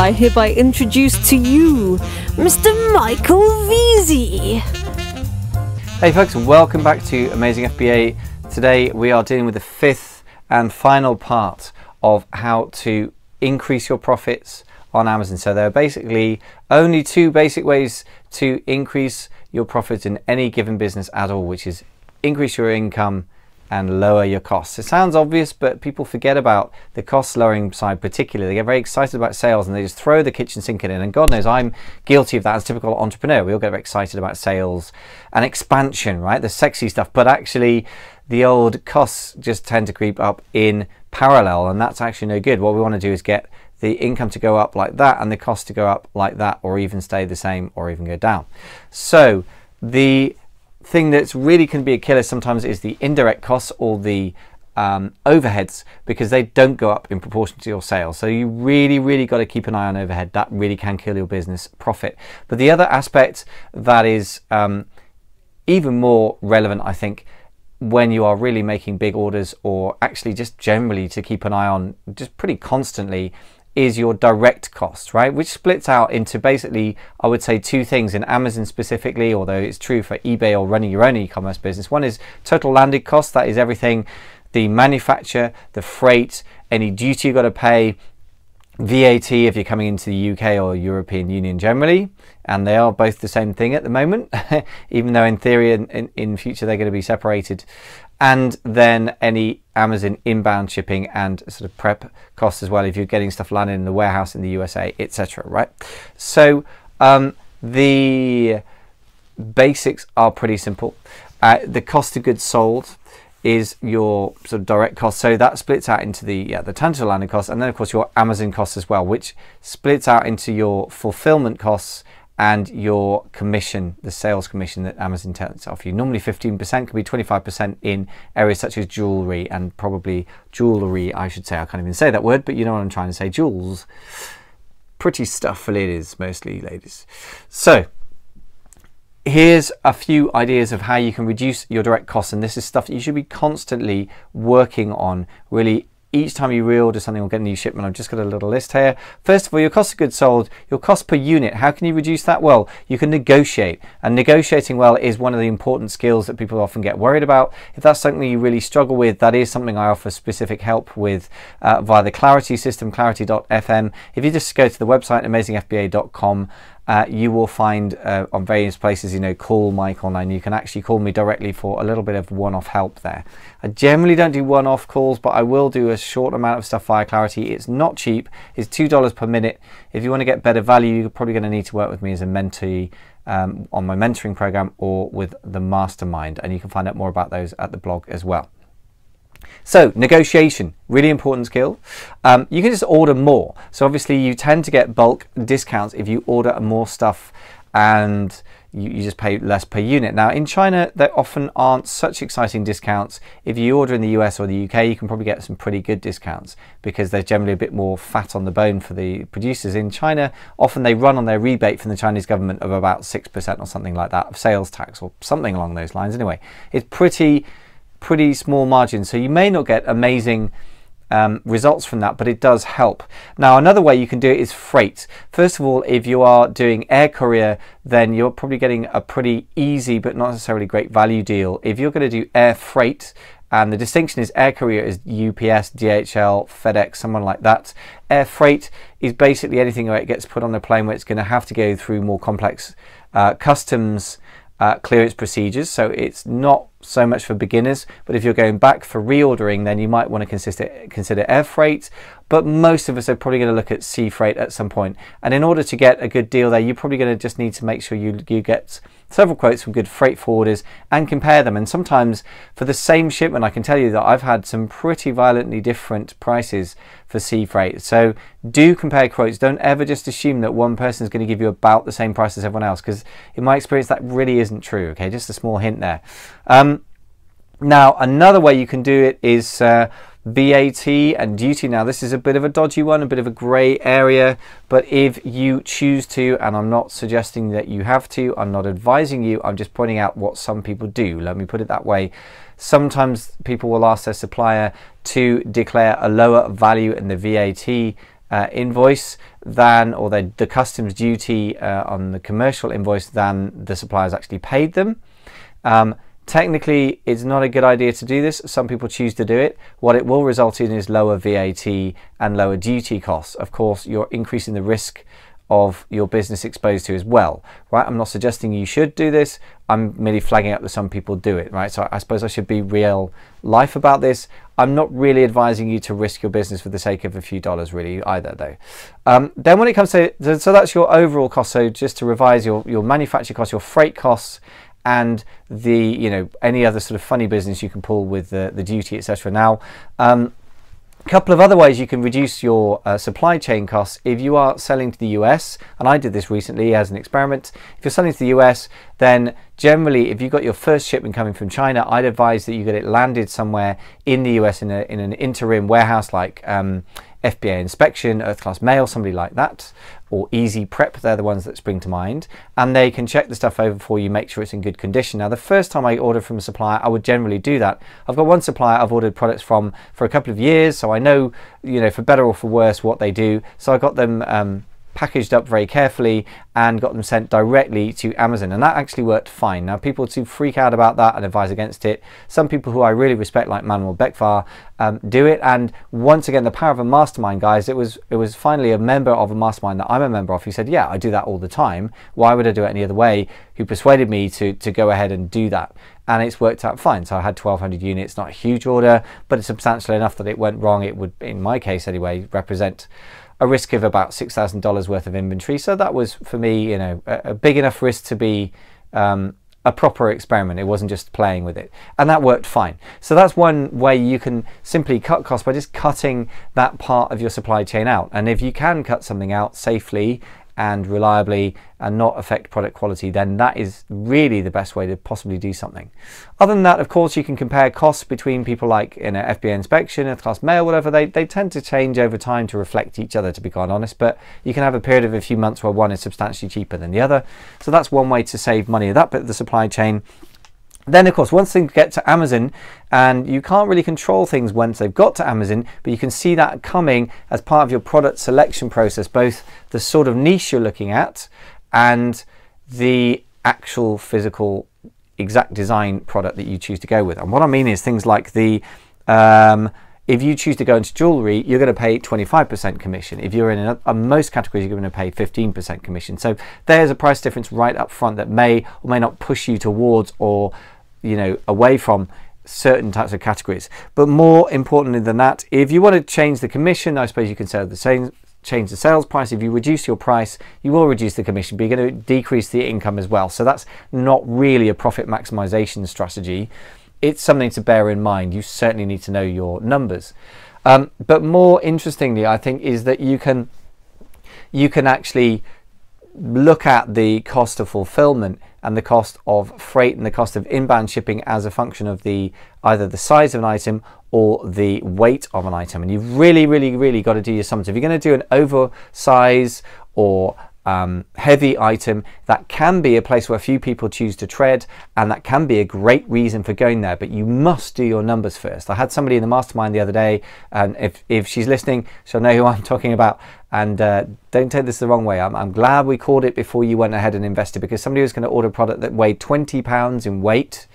I hereby introduce to you Mr. Michael Veazey. Hey folks, welcome back to Amazing FBA. Today we are dealing with the fifth and final part of how to increase your profits on Amazon. So there are basically only two basic ways to increase your profits in any given business at all, which is increase your income and lower your costs. It sounds obvious, but people forget about the cost lowering side particularly. They get very excited about sales and they just throw the kitchen sink in. And God knows I'm guilty of that as a typical entrepreneur. We all get very excited about sales and expansion, right? The sexy stuff, but actually the old costs just tend to creep up in parallel, and that's actually no good. What we want to do is get the income to go up like that and the cost to go up like that, or even stay the same or even go down. So the thing that's really can be a killer sometimes is the indirect costs or the overheads, because they don't go up in proportion to your sales. So you really got to keep an eye on overhead. That really can kill your business profit. But the other aspect that is even more relevant, I think, when you are really making big orders, or actually just generally to keep an eye on just pretty constantly, is your direct cost, right? Which splits out into basically, I would say, two things in Amazon specifically, although it's true for eBay or running your own e-commerce business. One is total landed cost. That is everything, the manufacture, the freight, any duty you've got to pay, VAT if you're coming into the UK or European Union generally, and they are both the same thing at the moment, even though in theory in future they're going to be separated. And then any Amazon inbound shipping and sort of prep costs as well if you're getting stuff landed in the warehouse in the USA, etc. Right? So the basics are pretty simple. The cost of goods sold is your sort of direct cost, so that splits out into the tangible landing costs, and then of course your Amazon costs as well, which splits out into your fulfillment costs and your commission, the sales commission that Amazon takes off you. Normally 15%, can be 25% in areas such as jewelry, and probably jewellery, I should say. I can't even say that word, but you know what I'm trying to say, jewels. Pretty stuff for ladies, mostly ladies. So here's a few ideas of how you can reduce your direct costs, and this is stuff that you should be constantly working on, really. Each time you reorder something or get a new shipment, I've just got a little list here. First of all, your cost of goods sold, your cost per unit. How can you reduce that? Well, you can negotiate, and negotiating well is one of the important skills that people often get worried about. If that's something you really struggle with, that is something I offer specific help with via the Clarity system, clarity.fm. If you just go to the website, amazingfba.com, you will find on various places, call Michael, and you can actually call me directly for a little bit of one-off help there. I generally don't do one-off calls, but I will do a short amount of stuff via Clarity. It's not cheap. It's $2 per minute. If you want to get better value, you're probably going to need to work with me as a mentee on my mentoring program or with the mastermind, and you can find out more about those at the blog as well. So negotiation, really important skill. You can just order more. So obviously you tend to get bulk discounts if you order more stuff, and you just pay less per unit. Now in China, there often aren't such exciting discounts. If you order in the US or the UK, you can probably get some pretty good discounts because there's generally a bit more fat on the bone for the producers. In China, often they run on their rebate from the Chinese government of about 6% or something like that of sales tax, or something along those lines. Anyway, it's pretty small margins, so you may not get amazing results from that, but it does help. Now another way you can do it is freight. First of all, if you are doing air courier, then you're probably getting a pretty easy but not necessarily great value deal. If you're going to do air freight, and the distinction is air courier is UPS, DHL, FedEx, someone like that. Air freight is basically anything where it gets put on a plane where it's going to have to go through more complex customs clearance procedures, so it's not so much for beginners. But if you're going back for reordering, then you might want to consider air freight, but most of us are probably going to look at sea freight at some point. And in order to get a good deal there, you're probably going to just need to make sure you get several quotes from good freight forwarders and compare them. And sometimes for the same shipment, I can tell you that I've had some pretty violently different prices for sea freight. So do compare quotes. Don't ever just assume that one person is going to give you about the same price as everyone else, because in my experience that really isn't true. Okay, just a small hint there. Now another way you can do it is VAT and duty. Now this is a bit of a dodgy one, a bit of a grey area, but if you choose to, and I'm not suggesting that you have to, I'm not advising you, I'm just pointing out what some people do, let me put it that way. Sometimes people will ask their supplier to declare a lower value in the VAT invoice than, or the customs duty on the commercial invoice than the suppliers actually paid them. Technically, it's not a good idea to do this. Some people choose to do it. What it will result in is lower VAT and lower duty costs. Of course, you're increasing the risk of your business exposed to as well, right? I'm not suggesting you should do this. I'm merely flagging up that some people do it, right? So I suppose I should be real life about this. I'm not really advising you to risk your business for the sake of a few dollars really either though. Then when it comes to, so that's your overall cost. So just to revise, your manufacturing costs, your freight costs, and the, you know, any other sort of funny business you can pull with the duty, etc. Now, a couple of other ways you can reduce your supply chain costs if you are selling to the US, and I did this recently as an experiment. If you're selling to the US, then generally if you've got your first shipment coming from China, I'd advise that you get it landed somewhere in the US in an interim warehouse like FBA Inspection, Earth Class Mail, somebody like that, or Easy Prep. They're the ones that spring to mind, and they can check the stuff over for you, make sure it's in good condition. Now, the first time I order from a supplier, I would generally do that. I've got one supplier I've ordered products from for a couple of years, so I know, you know, for better or for worse, what they do. So I got them packaged up very carefully and got them sent directly to Amazon, and that actually worked fine. Now, people do freak out about that and advise against it. Some people who I really respect, like Manuel Bekvar, do it, and once again, the power of a mastermind, guys. It was finally a member of a mastermind that I'm a member of who said, yeah, I do that all the time, why would I do it any other way, who persuaded me to go ahead and do that, and it's worked out fine. So I had 1,200 units, not a huge order, but it's substantial enough that it went wrong. It would, in my case anyway, represent a risk of about $6,000 worth of inventory. So that was, for me, you know, a big enough risk to be a proper experiment. It wasn't just playing with it, and that worked fine. So that's one way you can simply cut costs, by just cutting that part of your supply chain out. And if you can cut something out safely and reliably and not affect product quality, then that is really the best way to possibly do something. Other than that, of course, you can compare costs between people like in an FBA Inspection, Earth Class Mail, whatever. They tend to change over time to reflect each other, to be quite honest, but you can have a period of a few months where one is substantially cheaper than the other. So that's one way to save money of that bit of the supply chain. Then, of course, once things get to Amazon, and you can't really control things once they've got to Amazon, but you can see that coming as part of your product selection process, both the sort of niche you're looking at and the actual physical exact design product that you choose to go with. And what I mean is things like the if you choose to go into jewelry, you're going to pay 25% commission. If you're in most categories, you're going to pay 15% commission. So there's a price difference right up front that may or may not push you towards, or, you know, away from certain types of categories. But more importantly than that, if you want to change the commission, I suppose you can say the same, change the sales price. If you reduce your price, you will reduce the commission, but you're going to decrease the income as well. So that's not really a profit maximization strategy. It's something to bear in mind. You certainly need to know your numbers. But more interestingly, I think, is that you can actually look at the cost of fulfillment and the cost of freight and the cost of inbound shipping as a function of either the size of an item or the weight of an item. And you've really got to do your sums. If you're going to do an oversize or heavy item, that can be a place where few people choose to tread, and that can be a great reason for going there, but you must do your numbers first. I had somebody in the mastermind the other day, and if she's listening, she'll know who I'm talking about, and don't take this the wrong way. I'm glad we called it before you went ahead and invested, because somebody was going to order a product that weighed 20 pounds in weight,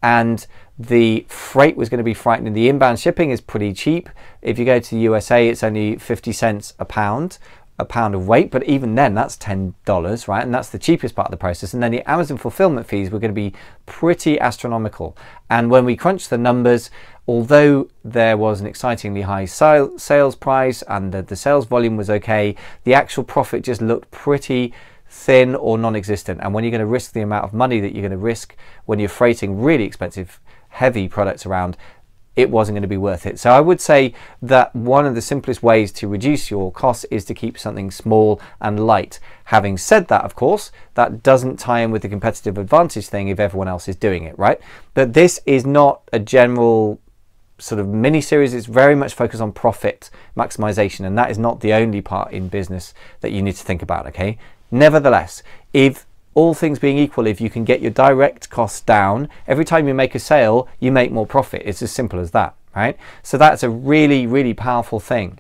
and the freight was going to be frightening. The inbound shipping is pretty cheap. If you go to the USA, it's only 50 cents a pound of weight, but even then that's $10, right? And that's the cheapest part of the process. And then the Amazon fulfillment fees were going to be pretty astronomical. And when we crunched the numbers, although there was an excitingly high sales price and the sales volume was okay, the actual profit just looked pretty thin or non-existent. And when you're going to risk the amount of money that you're going to risk when you're freighting really expensive, heavy products around, it wasn't going to be worth it. So I would say that one of the simplest ways to reduce your costs is to keep something small and light. Having said that, of course, that doesn't tie in with the competitive advantage thing if everyone else is doing it, right? But this is not a general sort of mini series. It's very much focused on profit maximization, and that is not the only part in business that you need to think about, okay? Nevertheless, if all things being equal, if you can get your direct costs down, every time you make a sale, you make more profit. It's as simple as that, right? So that's a really powerful thing.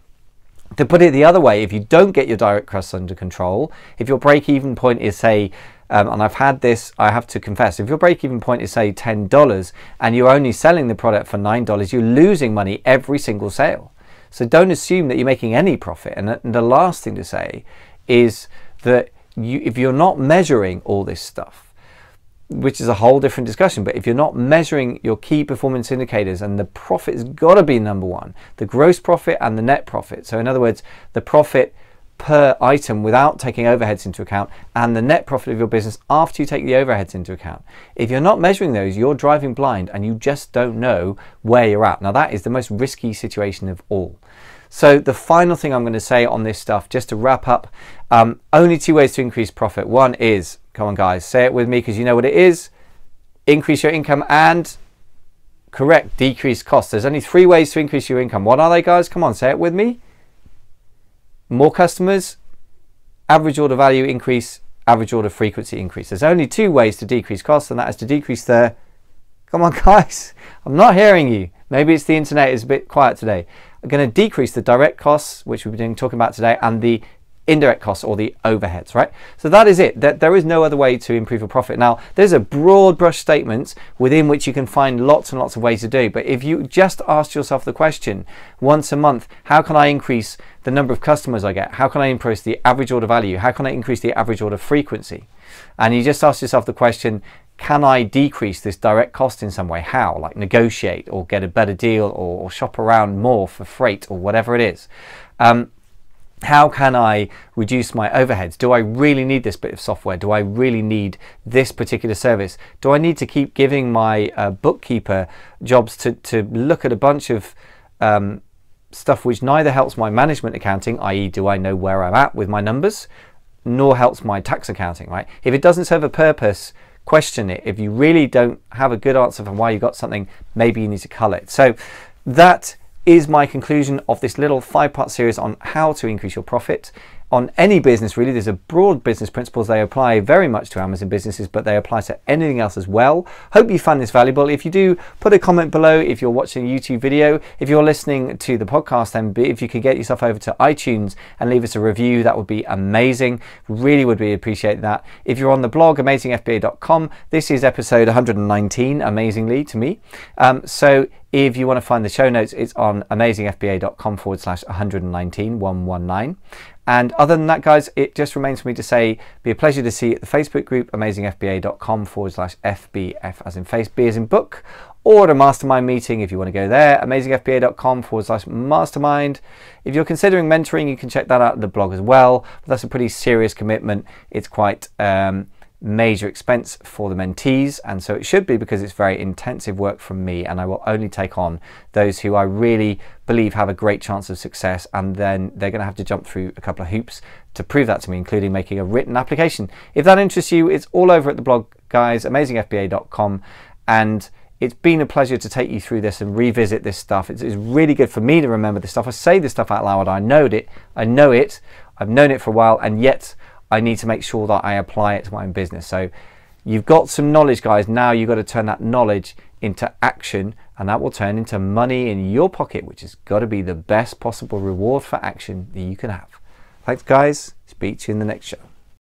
To put it the other way, if you don't get your direct costs under control, if your break-even point is, say, and I've had this, I have to confess, if your break-even point is, say, $10 and you're only selling the product for $9, you're losing money every single sale. So don't assume that you're making any profit. And the last thing to say is that if you're not measuring all this stuff, which is a whole different discussion, but if you're not measuring your key performance indicators, and the profit's got to be number one, the gross profit and the net profit. So in other words, the profit per item without taking overheads into account, and the net profit of your business after you take the overheads into account. If you're not measuring those, you're driving blind and you just don't know where you're at. Now that is the most risky situation of all. So the final thing I'm going to say on this stuff, just to wrap up, only two ways to increase profit. One is, come on guys, say it with me because you know what it is, increase your income and, correct, decrease costs. There's only three ways to increase your income. What are they, guys? Come on, say it with me. More customers, average order value increase, average order frequency increase. There's only two ways to decrease costs, and that is to decrease the, come on guys, I'm not hearing you. Maybe it's the internet is a bit quiet today. I'm going to decrease the direct costs, which we've been talking about today, and the indirect costs or the overheads, right? So that is it. There is no other way to improve your profit. Now, there's a broad brush statements within which you can find lots and lots of ways to do. But if you just ask yourself the question once a month, how can I increase the number of customers I get? How can I increase the average order value? How can I increase the average order frequency? And you just ask yourself the question, can I decrease this direct cost in some way? How? Like negotiate or get a better deal or shop around more for freight or whatever it is. How can I reduce my overheads? Do I really need this bit of software? Do I really need this particular service? Do I need to keep giving my bookkeeper jobs to look at a bunch of stuff which neither helps my management accounting, i.e. do I know where I'm at with my numbers, nor helps my tax accounting, right? If it doesn't serve a purpose, question it. If you really don't have a good answer for why you got something, maybe you need to cull it. So that is my conclusion of this little 5-part series on how to increase your profit on any business. Really, there's a broad business principles. They apply very much to Amazon businesses, but they apply to anything else as well. Hope you found this valuable. If you do, put a comment below. If you're watching a YouTube video, if you're listening to the podcast, then if you could get yourself over to iTunes and leave us a review, that would be amazing. Really would be appreciate that. If you're on the blog amazingfba.com, this is episode 119, amazingly to me. So if you want to find the show notes, it's on amazingfba.com/119, 119. And other than that, guys, it just remains for me to say, be a pleasure to see you at the Facebook group, amazingfba.com/FBF as in face, B as in book, or at a mastermind meeting if you want to go there, amazingfba.com/mastermind. If you're considering mentoring, you can check that out at the blog as well. But that's a pretty serious commitment. It's quite major expense for the mentees, and so it should be, because it's very intensive work from me, and I will only take on those who I really believe have a great chance of success, and then they're going to have to jump through a couple of hoops to prove that to me, including making a written application. If that interests you, it's all over at the blog, guys, amazingfba.com, and it's been a pleasure to take you through this and revisit this stuff. It's really good for me to remember this stuff. I say this stuff out loud. I know it. I've known it for a while, and yet I need to make sure that I apply it to my own business. So you've got some knowledge, guys. Now you've got to turn that knowledge into action, and that will turn into money in your pocket, which has got to be the best possible reward for action that you can have. Thanks, guys. Speak to you in the next show.